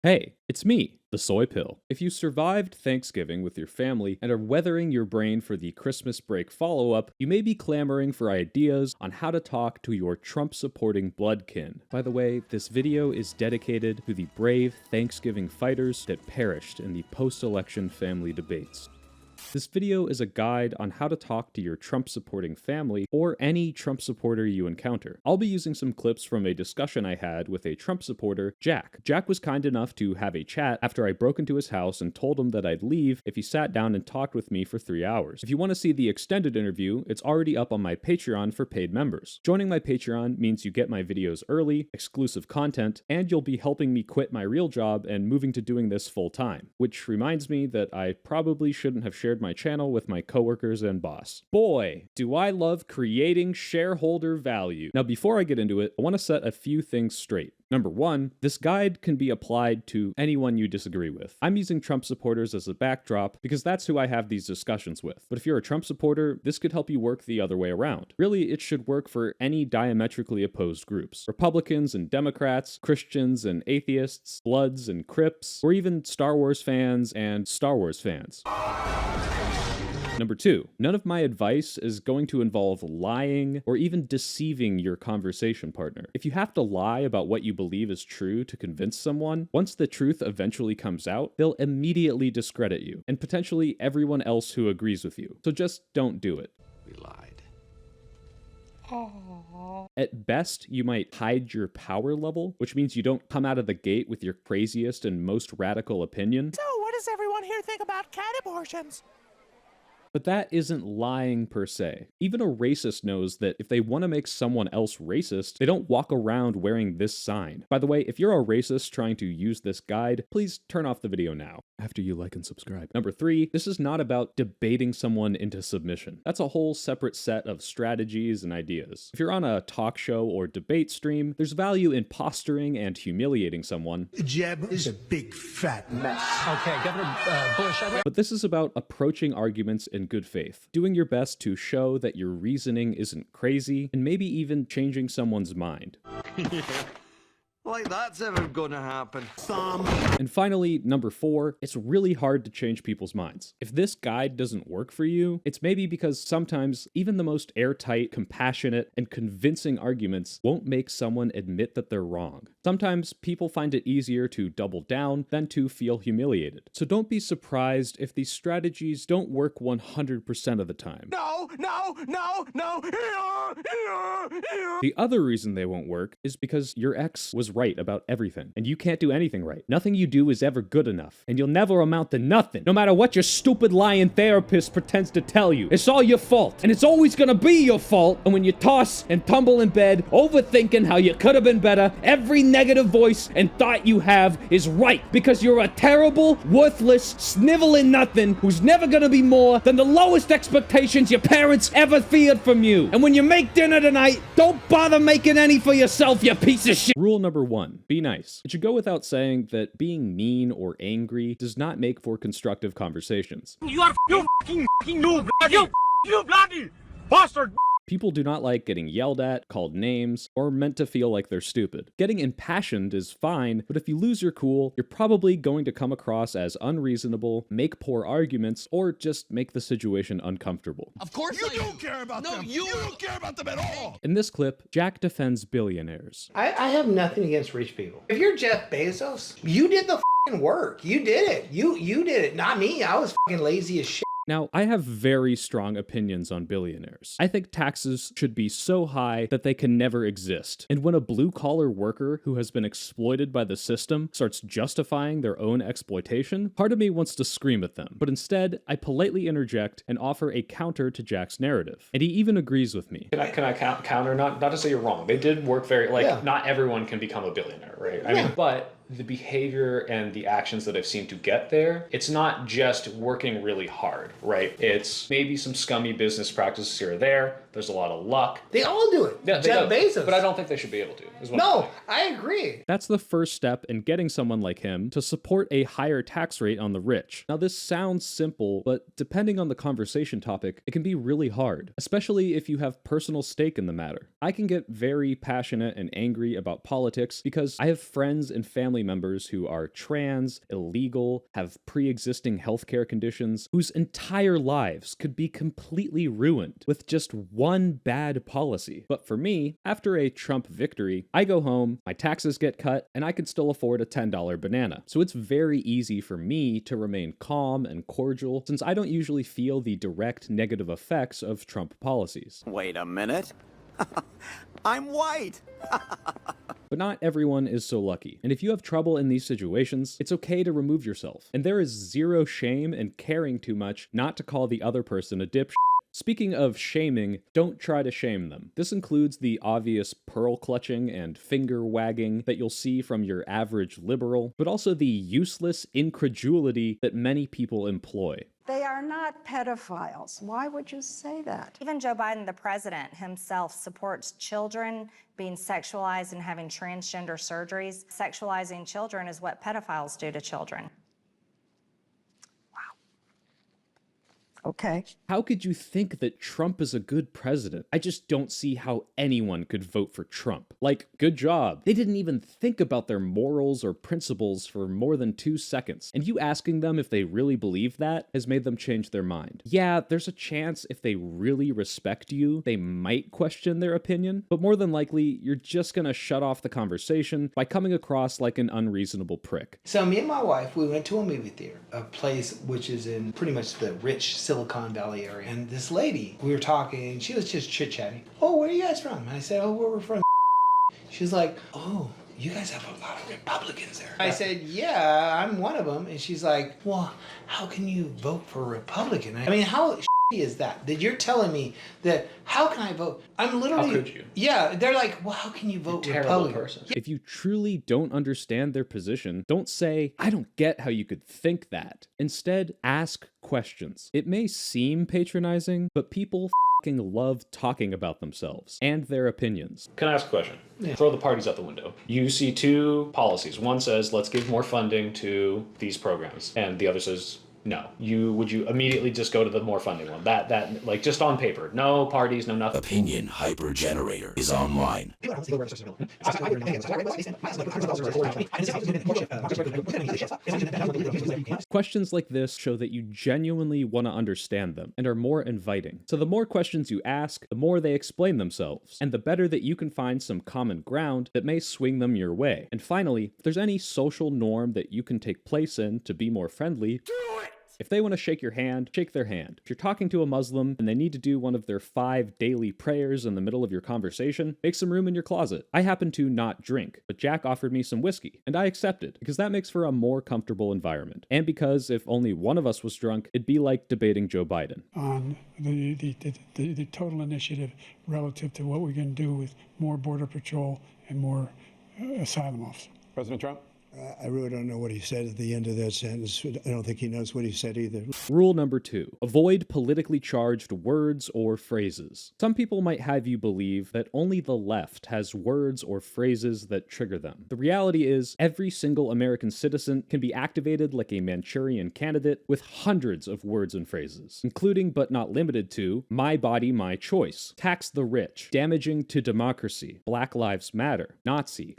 Hey, it's me, the Soy Pill. If you survived Thanksgiving with your family and are weathering your brain for the Christmas break follow-up, you may be clamoring for ideas on how to talk to your Trump-supporting bloodkin. By the way, this video is dedicated to the brave Thanksgiving fighters that perished in the post-election family debates. This video is a guide on how to talk to your Trump-supporting family or any Trump supporter you encounter. I'll be using some clips from a discussion I had with a Trump supporter, Jack. Jack was kind enough to have a chat after I broke into his house and told him that I'd leave if he sat down and talked with me for 3 hours. If you want to see the extended interview, it's already up on my Patreon for paid members. Joining my Patreon means you get my videos early, exclusive content, and you'll be helping me quit my real job and moving to doing this full time. Which reminds me that I probably shouldn't have shared my channel with my coworkers and boss. Boy, do I love creating shareholder value. Now, before I get into it, I want to set a few things straight. Number one, this guide can be applied to anyone you disagree with. I'm using Trump supporters as a backdrop because that's who I have these discussions with. But if you're a Trump supporter, this could help you work the other way around. Really, it should work for any diametrically opposed groups. Republicans and Democrats, Christians and atheists, Bloods and Crips, or even Star Wars fans and Star Wars fans. Number two, none of my advice is going to involve lying or even deceiving your conversation partner. If you have to lie about what you believe is true to convince someone, once the truth eventually comes out, they'll immediately discredit you, and potentially everyone else who agrees with you. So just don't do it. We lied. Aww. At best, you might hide your power level, which means you don't come out of the gate with your craziest and most radical opinion. So what does everyone here think about cat abortions? But that isn't lying per se. Even a racist knows that if they want to make someone else racist, they don't walk around wearing this sign. By the way, if you're a racist trying to use this guide, please turn off the video now, after you like and subscribe. Number three, this is not about debating someone into submission. That's a whole separate set of strategies and ideas. If you're on a talk show or debate stream, there's value in posturing and humiliating someone. Jeb is a big fat mess. Okay, Governor Bush. But this is about approaching arguments in good faith, doing your best to show that your reasoning isn't crazy, and maybe even changing someone's mind. Like that's ever gonna happen. And finally, number four, it's really hard to change people's minds. If this guide doesn't work for you, it's maybe because sometimes even the most airtight, compassionate, and convincing arguments won't make someone admit that they're wrong. Sometimes people find it easier to double down than to feel humiliated. So don't be surprised if these strategies don't work 100% of the time. No. The other reason they won't work is because your ex was right about everything, and you can't do anything right. Nothing you do is ever good enough, and you'll never amount to nothing, no matter what your stupid lying therapist pretends to tell you. It's all your fault, and it's always gonna be your fault, and when you toss and tumble in bed, overthinking how you could have been better, every negative voice and thought you have is right, because you're a terrible, worthless, sniveling nothing who's never gonna be more than the lowest expectations your parents ever feared from you. And when you make dinner tonight, don't bother making any for yourself, you piece of shit. Rule number one, be nice. It should go without saying that being mean or angry does not make for constructive conversations. You fucking noob, you bloody bastard. People do not like getting yelled at, called names, or meant to feel like they're stupid. Getting impassioned is fine, but if you lose your cool, you're probably going to come across as unreasonable, make poor arguments, or just make the situation uncomfortable. Of course You don't care about them. You don't care about them at all. In this clip, Jack defends billionaires. I have nothing against rich people. If you're Jeff Bezos, you did the f***ing work. You did it. You did it, not me. I was f***ing lazy as shit. Now, I have very strong opinions on billionaires. I think taxes should be so high that they can never exist. And when a blue-collar worker who has been exploited by the system starts justifying their own exploitation, part of me wants to scream at them. But instead, I politely interject and offer a counter to Jack's narrative. And he even agrees with me. Can I counter? Not to say you're wrong. They did work very, not everyone can become a billionaire, right? I mean, but the behavior and the actions that I've seen to get there, it's not just working really hard, right? It's maybe some scummy business practices here or there, There's a lot of luck. They all do it. Yeah, Jeff Bezos. But I don't think they should be able to. No, I agree. That's the first step in getting someone like him to support a higher tax rate on the rich. Now, this sounds simple, but depending on the conversation topic, it can be really hard, especially if you have personal stake in the matter. I can get very passionate and angry about politics because I have friends and family members who are trans, illegal, have pre-existing healthcare conditions, whose entire lives could be completely ruined with just one bad policy. But for me, after a Trump victory, I go home, my taxes get cut, and I can still afford a $10 banana. So it's very easy for me to remain calm and cordial since I don't usually feel the direct negative effects of Trump policies. Wait a minute. I'm white. But not everyone is so lucky. And if you have trouble in these situations, it's okay to remove yourself. And there is zero shame in caring too much not to call the other person a dipshit. Speaking of shaming, don't try to shame them. This includes the obvious pearl clutching and finger wagging that you'll see from your average liberal, but also the useless incredulity that many people employ. They are not pedophiles. Why would you say that? Even Joe Biden, the president himself, supports children being sexualized and having transgender surgeries. Sexualizing children is what pedophiles do to children. Okay. How could you think that Trump is a good president? I just don't see how anyone could vote for Trump. Like, good job. They didn't even think about their morals or principles for more than 2 seconds. And you asking them if they really believe that has made them change their mind. Yeah, there's a chance if they really respect you, they might question their opinion, but more than likely, you're just gonna shut off the conversation by coming across like an unreasonable prick. So me and my wife, we went to a movie theater, a place which is in pretty much the rich Silicon Valley area. And this lady, we were talking, she was just chit-chatting. Oh, where are you guys from? And I said, oh, where we're from. She's like, oh, you guys have a lot of Republicans there. I said, yeah, I'm one of them. And she's like, well, how can you vote for a Republican? I mean, how is that you're telling me that how can I vote? I'm literally, how could you? Yeah, they're like, well, how can you vote Republican? Person. If you truly don't understand their position, don't say, I don't get how you could think that. Instead, ask questions. It may seem patronizing, but people fucking love talking about themselves and their opinions. Can I ask a question? Yeah. Throw the parties out the window. You see two policies. One says, let's give more funding to these programs. And the other says, no. Would you immediately just go to the more funding one? That like just on paper. No parties, no nothing. Opinion Hyper Generator is online. Questions like this show that you genuinely want to understand them and are more inviting. So the more questions you ask, the more they explain themselves, and the better that you can find some common ground that may swing them your way. And finally, if there's any social norm that you can take place in to be more friendly, do it! If they want to shake your hand, shake their hand. If you're talking to a Muslim and they need to do one of their 5 daily prayers in the middle of your conversation, make some room in your closet. I happen to not drink, but Jack offered me some whiskey, and I accepted, because that makes for a more comfortable environment. And because if only one of us was drunk, it'd be like debating Joe Biden. On the total initiative relative to what we can do with more Border Patrol and more asylum officers. President Trump? I really don't know what he said at the end of that sentence. I don't think he knows what he said either. Rule number 2. Avoid politically charged words or phrases. Some people might have you believe that only the left has words or phrases that trigger them. The reality is, every single American citizen can be activated like a Manchurian candidate with hundreds of words and phrases, including but not limited to my body, my choice, tax the rich, damaging to democracy, Black Lives Matter, Nazi.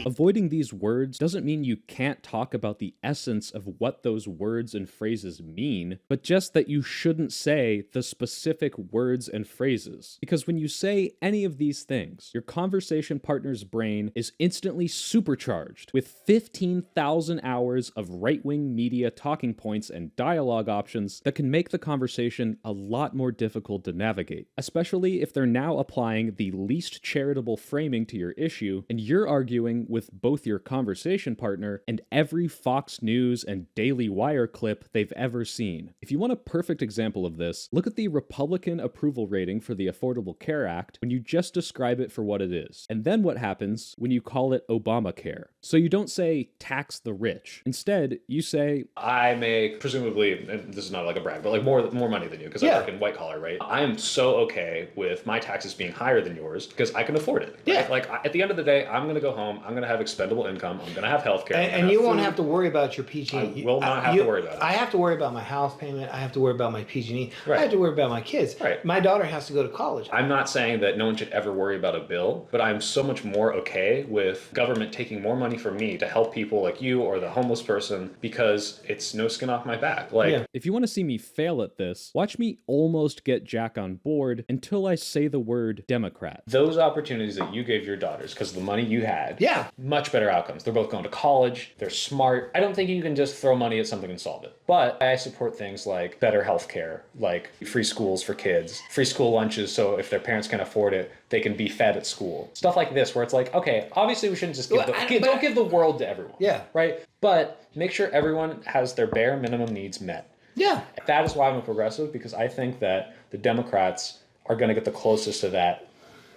Avoiding these words doesn't mean you can't talk about the essence of what those words and phrases mean, but just that you shouldn't say the specific words and phrases. Because when you say any of these things, your conversation partner's brain is instantly supercharged with 15,000 hours of right-wing media talking points and dialogue options that can make the conversation a lot more difficult to navigate, especially if they're now applying the least charitable framing to your issue and you're arguing with both your conversation partner and every Fox News and Daily Wire clip they've ever seen. If you want a perfect example of this, look at the Republican approval rating for the Affordable Care Act when you just describe it for what it is, and then what happens when you call it Obamacare. So you don't say tax the rich. Instead, you say, I make, presumably, and this is not like a brag, but like more money than you, because I work in white collar, right? I am so okay with my taxes being higher than yours because I can afford it. Right? Yeah. Like at the end of the day, I'm going to go home, I'm going to have expendable income, I'm going to have healthcare. And you won't have to worry about your PG&E. I will not have to worry about it. I have to worry about my house payment. I have to worry about my PG&E. Right. I have to worry about my kids. Right. My daughter has to go to college. I'm not saying that no one should ever worry about a bill, but I'm so much more okay with government taking more money from me to help people like you or the homeless person because it's no skin off my back. Like, if you want to see me fail at this, watch me almost get Jack on board until I say the word Democrat. Those opportunities that you gave your daughters because of the money you had, much better outcomes. They're both going to college, they're smart. I don't think you can just throw money at something and solve it. But I support things like better healthcare, like free schools for kids, free school lunches so if their parents can afford it, they can be fed at school. Stuff like this where it's like, okay, obviously we shouldn't just don't give the world to everyone. Yeah. Right? But make sure everyone has their bare minimum needs met. Yeah. That is why I'm a progressive, because I think that the Democrats are going to get the closest to that.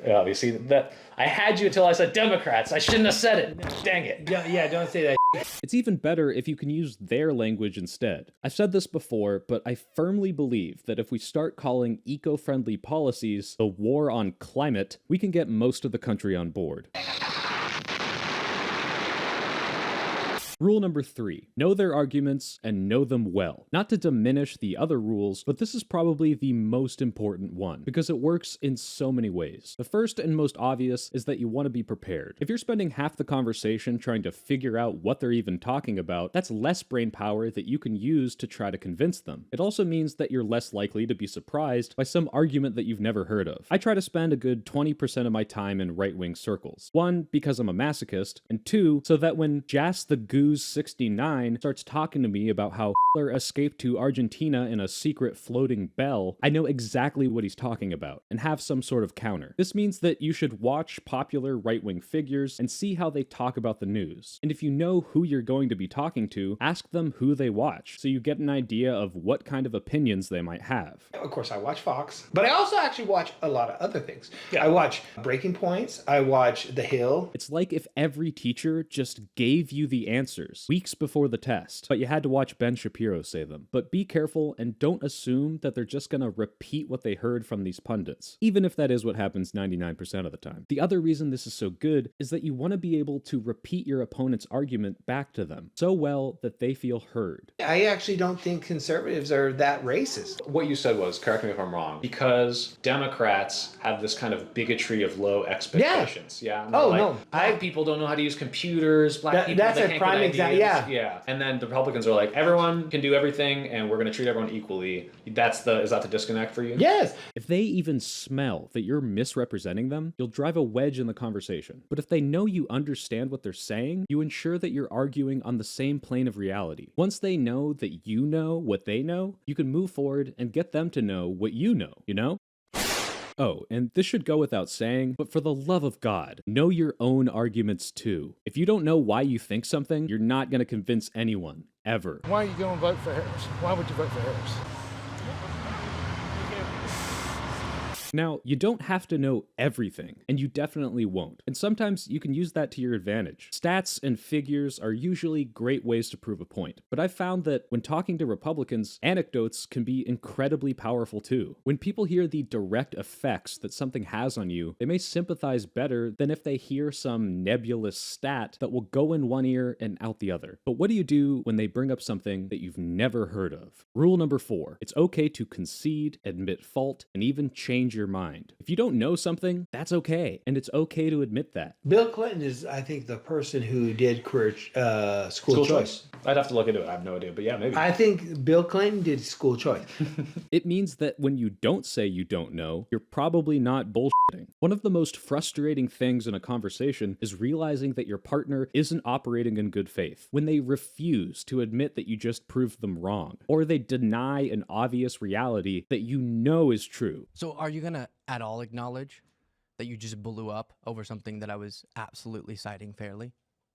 You see, that I had you until I said Democrats. I shouldn't have said it. Dang it. Yeah, don't say that. It's even better if you can use their language instead. I've said this before, but I firmly believe that if we start calling eco-friendly policies the war on climate, we can get most of the country on board. Rule number 3, know their arguments and know them well. Not to diminish the other rules, but this is probably the most important one because it works in so many ways. The first and most obvious is that you want to be prepared. If you're spending half the conversation trying to figure out what they're even talking about, that's less brain power that you can use to try to convince them. It also means that you're less likely to be surprised by some argument that you've never heard of. I try to spend a good 20% of my time in right-wing circles. 1, because I'm a masochist, and 2, so that when Jas the Goose 69 starts talking to me about how Hitler escaped to Argentina in a secret floating bell, I know exactly what he's talking about and have some sort of counter. This means that you should watch popular right-wing figures and see how they talk about the news. And if you know who you're going to be talking to, ask them who they watch so you get an idea of what kind of opinions they might have. Of course, I watch Fox, but I also actually watch a lot of other things. I watch Breaking Points. I watch The Hill. It's like if every teacher just gave you the answers weeks before the test, but you had to watch Ben Shapiro say them. But be careful and don't assume that they're just gonna repeat what they heard from these pundits, even if that is what happens 99% of the time. The other reason this is so good is that you want to be able to repeat your opponent's argument back to them so well that they feel heard. I actually don't think conservatives are that racist. What you said was, correct me if I'm wrong, because Democrats have this kind of bigotry of low expectations. Yeah. No. Black people don't know how to use computers. Black people that's a prime example. Yeah. And then the Republicans are like, everyone can do everything and we're going to treat everyone equally. Is that the disconnect for you? Yes. If they even smell that you're misrepresenting them, you'll drive a wedge in the conversation. But if they know you understand what they're saying, you ensure that you're arguing on the same plane of reality. Once they know that you know what they know, you can move forward and get them to know what you know, you know? Oh, and this should go without saying, but for the love of God, know your own arguments too. If you don't know why you think something, you're not going to convince anyone, ever. Why are you going to vote for Harris? Why would you vote for Harris? Now, you don't have to know everything, and you definitely won't. And sometimes you can use that to your advantage. Stats and figures are usually great ways to prove a point, but I've found that when talking to Republicans, anecdotes can be incredibly powerful too. When people hear the direct effects that something has on you, they may sympathize better than if they hear some nebulous stat that will go in one ear and out the other. But what do you do when they bring up something that you've never heard of? Rule number 4, it's okay to concede, admit fault, and even change your mind. If you don't know something, that's okay, and it's okay to admit that. Bill Clinton is, I think, the person who did school choice. I'd have to look into it. I have no idea, but yeah, maybe. I think Bill Clinton did school choice. It means that when you don't say you don't know, you're probably not bullshitting. One of the most frustrating things in a conversation is realizing that your partner isn't operating in good faith. When they refuse to admit that you just proved them wrong, or they deny an obvious reality that you know is true. So are you gonna at all acknowledge that you just blew up over something that I was absolutely citing fairly?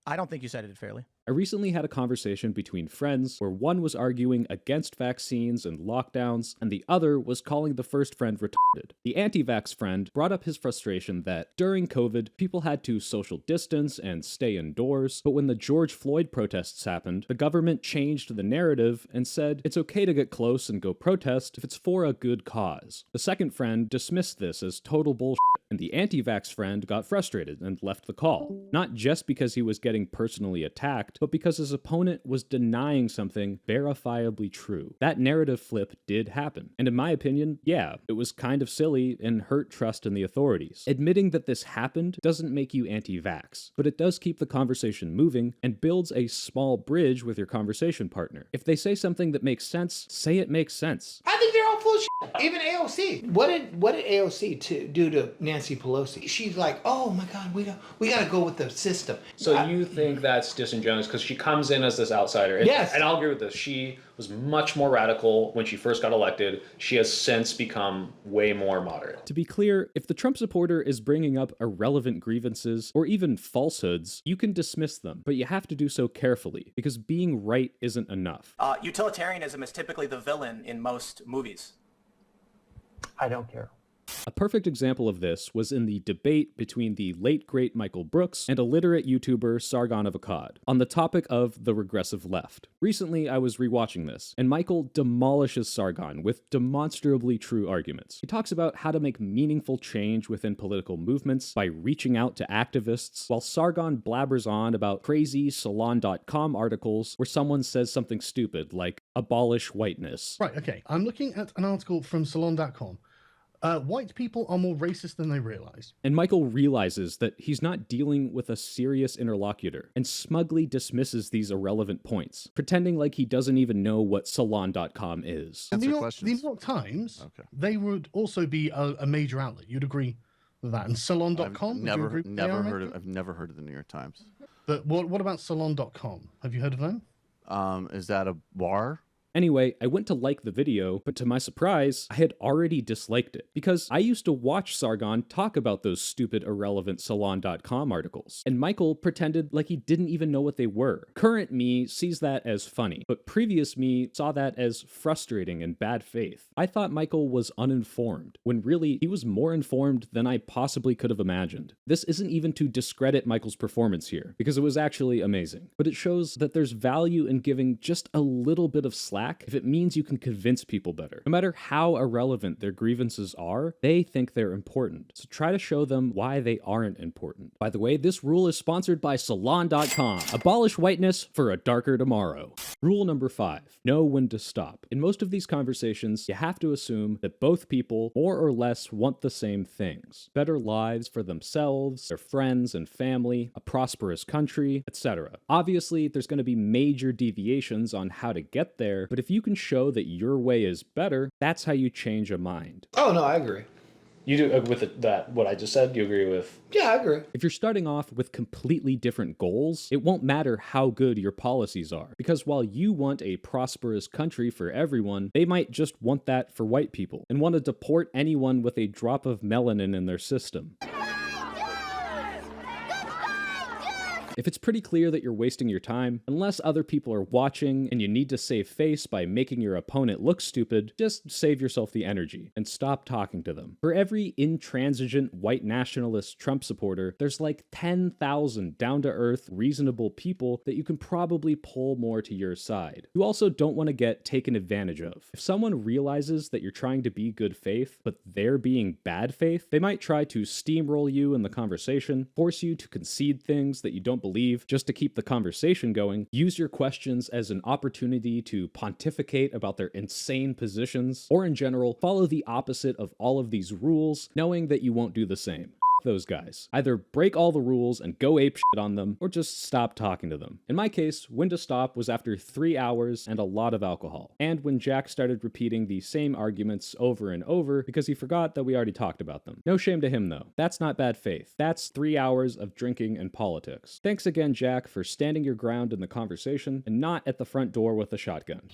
I don't think you cited it fairly. I recently had a conversation between friends where one was arguing against vaccines and lockdowns, and the other was calling the first friend retarded. The anti-vax friend brought up his frustration that during COVID, people had to social distance and stay indoors, but when the George Floyd protests happened, the government changed the narrative and said it's okay to get close and go protest if it's for a good cause. The second friend dismissed this as total bullshit, and the anti-vax friend got frustrated and left the call. Not just because he was getting personally attacked, but because his opponent was denying something verifiably true. That narrative flip did happen. And in my opinion, yeah, it was kind of silly and hurt trust in the authorities. Admitting that this happened doesn't make you anti-vax, but it does keep the conversation moving and builds a small bridge with your conversation partner. If they say something that makes sense, say it makes sense. I think they're all full of shit. Even AOC. What did AOC do to Nancy Pelosi? She's like, oh my God, we gotta go with the system. So you think that's disingenuous because she comes in as this outsider? And, yes. And I'll agree with this. She was much more radical when she first got elected. She has since become way more moderate. To be clear, if the Trump supporter is bringing up irrelevant grievances or even falsehoods, you can dismiss them, but you have to do so carefully because being right isn't enough. Utilitarianism is typically the villain in most movies. I don't care. A perfect example of this was in the debate between the late great Michael Brooks and illiterate YouTuber Sargon of Akkad on the topic of the regressive left. Recently, I was rewatching this, and Michael demolishes Sargon with demonstrably true arguments. He talks about how to make meaningful change within political movements by reaching out to activists, while Sargon blabbers on about crazy Salon.com articles where someone says something stupid like abolish whiteness. Right, okay. I'm looking at an article from Salon.com. White people are more racist than they realize. And Michael realizes that he's not dealing with a serious interlocutor and smugly dismisses these irrelevant points, pretending like he doesn't even know what Salon.com is. The New York Times, they would also be a major outlet. You'd agree with that. And Salon.com? Never heard of the New York Times. But what about Salon.com? Have you heard of them? Is that a bar? Anyway, I went to like the video, but to my surprise, I had already disliked it, because I used to watch Sargon talk about those stupid, irrelevant Salon.com articles, and Michael pretended like he didn't even know what they were. Current me sees that as funny, but previous me saw that as frustrating and bad faith. I thought Michael was uninformed, when really he was more informed than I possibly could have imagined. This isn't even to discredit Michael's performance here, because it was actually amazing, but it shows that there's value in giving just a little bit of slack if it means you can convince people better. No matter how irrelevant their grievances are, they think they're important. So try to show them why they aren't important. By the way, this rule is sponsored by Salon.com. Abolish whiteness for a darker tomorrow. Rule number 5. Know when to stop. In most of these conversations, you have to assume that both people more or less want the same things. Better lives for themselves, their friends and family, a prosperous country, etc. Obviously, there's going to be major deviations on how to get there, but if you can show that your way is better, that's how you change a mind. Oh, no, I agree. You do with that, what I just said, you agree with? Yeah, I agree. If you're starting off with completely different goals, it won't matter how good your policies are, because while you want a prosperous country for everyone, they might just want that for white people and want to deport anyone with a drop of melanin in their system. If it's pretty clear that you're wasting your time, unless other people are watching and you need to save face by making your opponent look stupid, just save yourself the energy and stop talking to them. For every intransigent white nationalist Trump supporter, there's like 10,000 down-to-earth, reasonable people that you can probably pull more to your side. You also don't want to get taken advantage of. If someone realizes that you're trying to be good faith, but they're being bad faith, they might try to steamroll you in the conversation, force you to concede things that you don't believe just to keep the conversation going. Use your questions as an opportunity to pontificate about their insane positions, or in general, follow the opposite of all of these rules, knowing that you won't do the same. Those guys. Either break all the rules and go ape shit on them, or just stop talking to them. In my case, when to stop was after 3 hours and a lot of alcohol, and when Jack started repeating the same arguments over and over because he forgot that we already talked about them. No shame to him though. That's not bad faith. That's 3 hours of drinking and politics. Thanks again, Jack, for standing your ground in the conversation and not at the front door with a shotgun.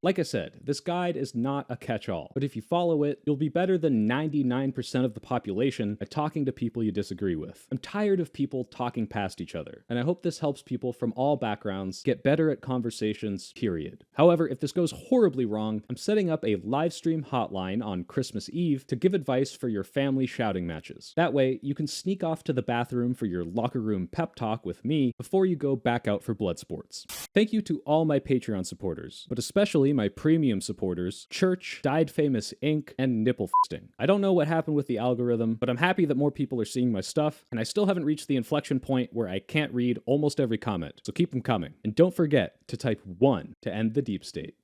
Like I said, this guide is not a catch-all, but if you follow it, you'll be better than 99% of the population at talking to people you disagree with. I'm tired of people talking past each other, and I hope this helps people from all backgrounds get better at conversations, period. However, if this goes horribly wrong, I'm setting up a live stream hotline on Christmas Eve to give advice for your family shouting matches. That way, you can sneak off to the bathroom for your locker room pep talk with me before you go back out for blood sports. Thank you to all my Patreon supporters, but especially my premium supporters, Church, Died Famous Inc., and Nipple Fisting. I don't know what happened with the algorithm, but I'm happy that more people are seeing my stuff, and I still haven't reached the inflection point where I can't read almost every comment, so keep them coming. And don't forget to type 1 to end the deep state.